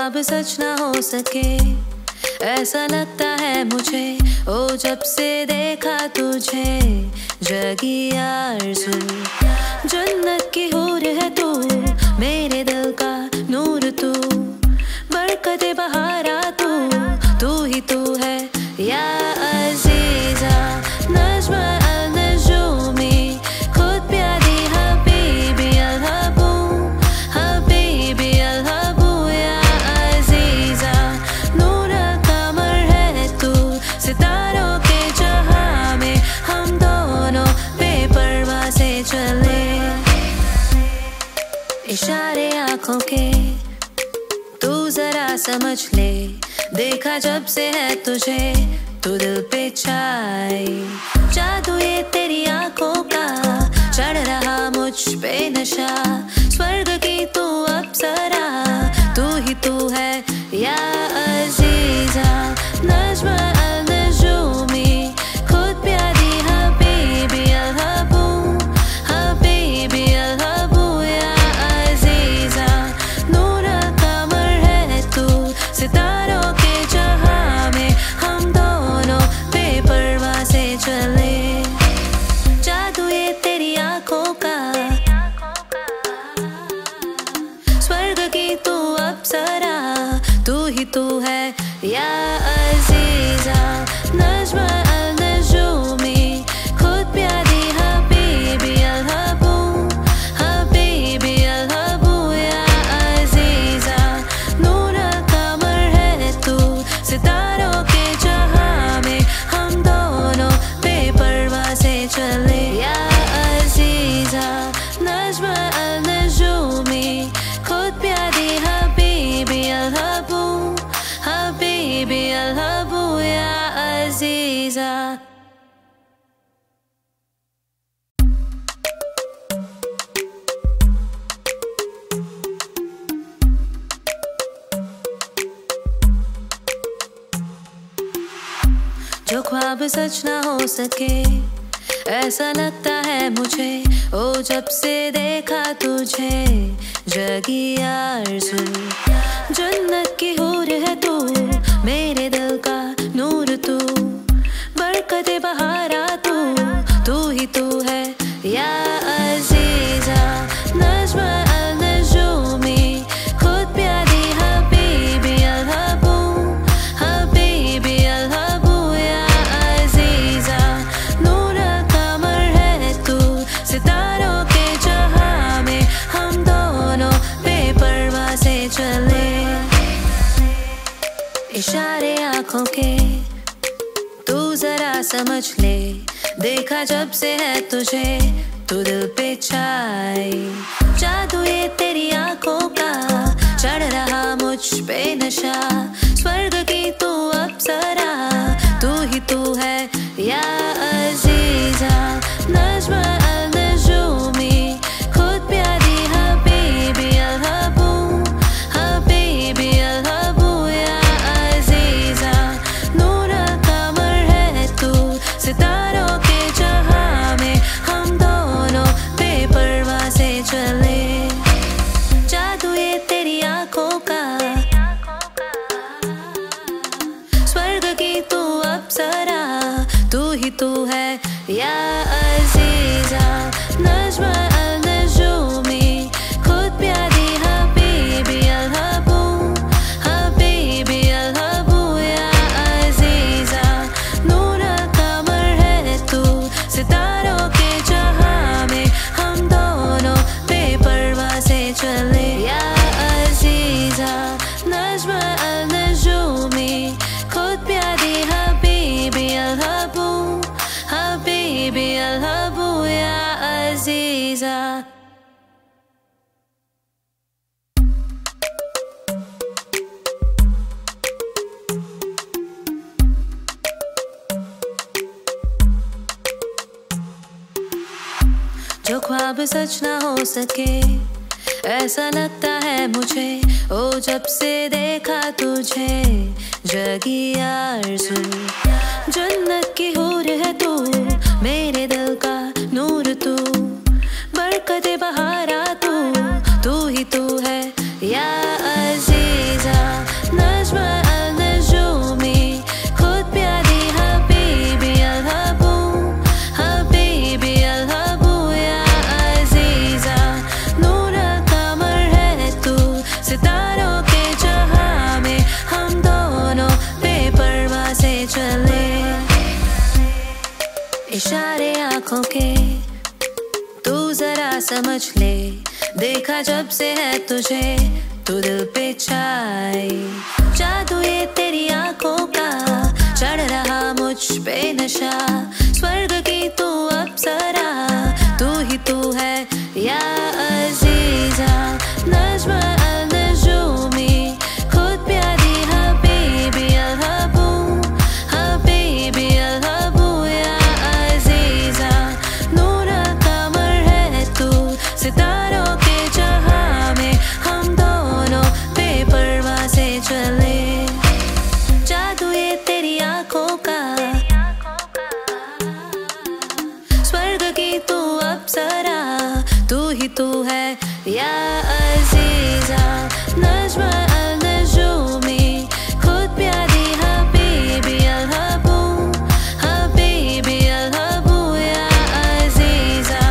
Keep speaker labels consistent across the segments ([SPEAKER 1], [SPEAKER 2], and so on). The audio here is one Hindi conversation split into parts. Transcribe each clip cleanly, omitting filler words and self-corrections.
[SPEAKER 1] ख्वाब सच ना हो सके, ऐसा लगता है मुझे। ओ जब से देखा तुझे, जगी आरज़ू। जन्नत की हूर है तू, मेरे दिल का नूर तू, बरकते बहारा तू ही तू है या अज़ीज़ा। नज़्म अल-नजूमी, खुद प्यारी हबीबी अल-हबू, हबीबी अल-हबू या अज़ीज़ा। नूर कमर है तू, सितारों के जहां में हम दोनों बेपरवाह से चले। इशारे आँखों के तू जरा समझ ले, देखा जब से है तुझे तू दिल पे छाई। जादू ये तेरी आँखों का, चढ़ रहा मुझ पे नशा। स्वर्ग की तू अप्सरा, तू ही तू है या अज़ीज़ा। नज़्म अल-नजूमी, खुद प्यारी हबीबी अल-हबू, हबीबी अल-हबू या अज़ीज़ा। नूर कमर है तू, सितारों के जहां में हम दोनों बेपरवाह से चले। जादू ये तेरी आँखों का, स्वर्ग की तू अप्सरा, तू ही तू है या अज़ीज़ा। नज़्म अल-नजूमी, खुद प्यारी हबीबी अल-हबू, हबीबी अल-हबू या अज़ीज़ा। नूर कमर है तू, सितारों के जहां में हम दोनों बेपरवाह से चले या अज़ीज़ा। नज़्म अल-नजूमी, खुद प्यारी हबीबी अल-हबू, हबीबी अल-हबू या अज़ीज़ा। जो ख्वाब सच ना हो सके, ऐसा लगता है मुझे। ओ जब से देखा तुझे, जगी आरज़ू। जन्नत की हूर है तू, मेरे दिल का नूर तू, बरकते बहारा तू ही तू है या अज़ीज़ा। नज़्म अल-नजूमी, खुद प्यारी हबीबी अल-हबू, हबीबी अल-हबू या अज़ीज़ा। नूर कमर है तू, सितारों के जहां में हम दोनों बेपरवाह से चले। इशारे आँखों के तू जरा समझ ले, देखा जब से है तुझे तू दिल पे छाई। जादू ये तेरी आँखों का, चढ़ रहा मुझ पे नशा। स्वर्ग की तू अप्सरा, तू ही तू है या अज़ीज़ा। नज़्म अल-नजूमी, खुद प्यारी हबीबी अल-हबू, हबीबी अल-हबू या अज़ीज़ा। नूर कमर है तू, सितारों के जहां में हम दोनों बेपरवाह से चले। जादू ये तेरी आँखों का, स्वर्ग की तू अप्सरा, तू ही तू है या अज़ीज़ा। नज़्म अल-नजूमी, खुद प्यारी हबीबी अल-हबू, हबीबी अल-हबू या अज़ीज़ा। नूर कमर है तू, सितारों के जहां में हम दोनों बेपरवाह से चले या अज़ीज़ा। नज़्म अल-नजूमी, खुद प्यारी हबीबी अल-हबू, हबीबी अल-हबू या अज़ीज़ा। जो ख्वाब सच ना हो सके, ऐसा लगता है मुझे। ओ जब से देखा तुझे, जगी आरज़ू। जन्नत की हूर है तू, मेरे दिल का नूर तू, बरकते बहारा तू ही तू है या अज़ीज़ा। इशारे आंखों के तू जरा समझ ले, देखा जब से है तुझे तू दिल पे छाए। जादू ये तेरी आंखों का, चढ़ रहा मुझ पे नशा, स्वर्ग की तू अप्सरा, तू ही तू है या अजीजा। नज्म अल-नजूमी, खुद प्यारी हबीबी अल-हबू, हबीबी अल-हबू या अजीजा। नूर कमर है तू सितारों के जहां में, हम दोनों बेपरवाह से चले। जादू ये तेरी आंखों का, स्वर्ग की तू अप्सरा, तू ही तू है या अजीजा। नज्म अल-नजूमी, खुद प्यारी हबीबी अल-हबू, हबीबी अल-हबू या अजीजा।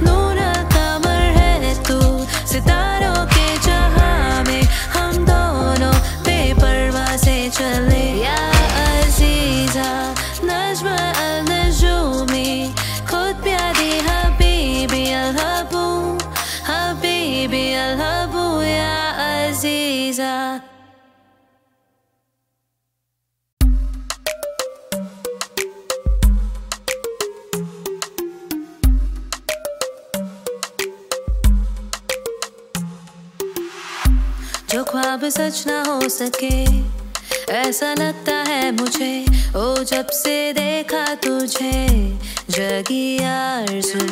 [SPEAKER 1] नूर कमर है तू सितारों के जहां में, हम दोनों बेपरवाह से चले या अजीजा। नज्म अल-नजूमी, खुद प्यारी हबीबी अल-हबू, हबीबी अल-हबू या अजीजा। जो ख्वाब सच ना हो सके ऐसा लगता है मुझे, ओ जब से देखा तुझे जगी आरज़ू।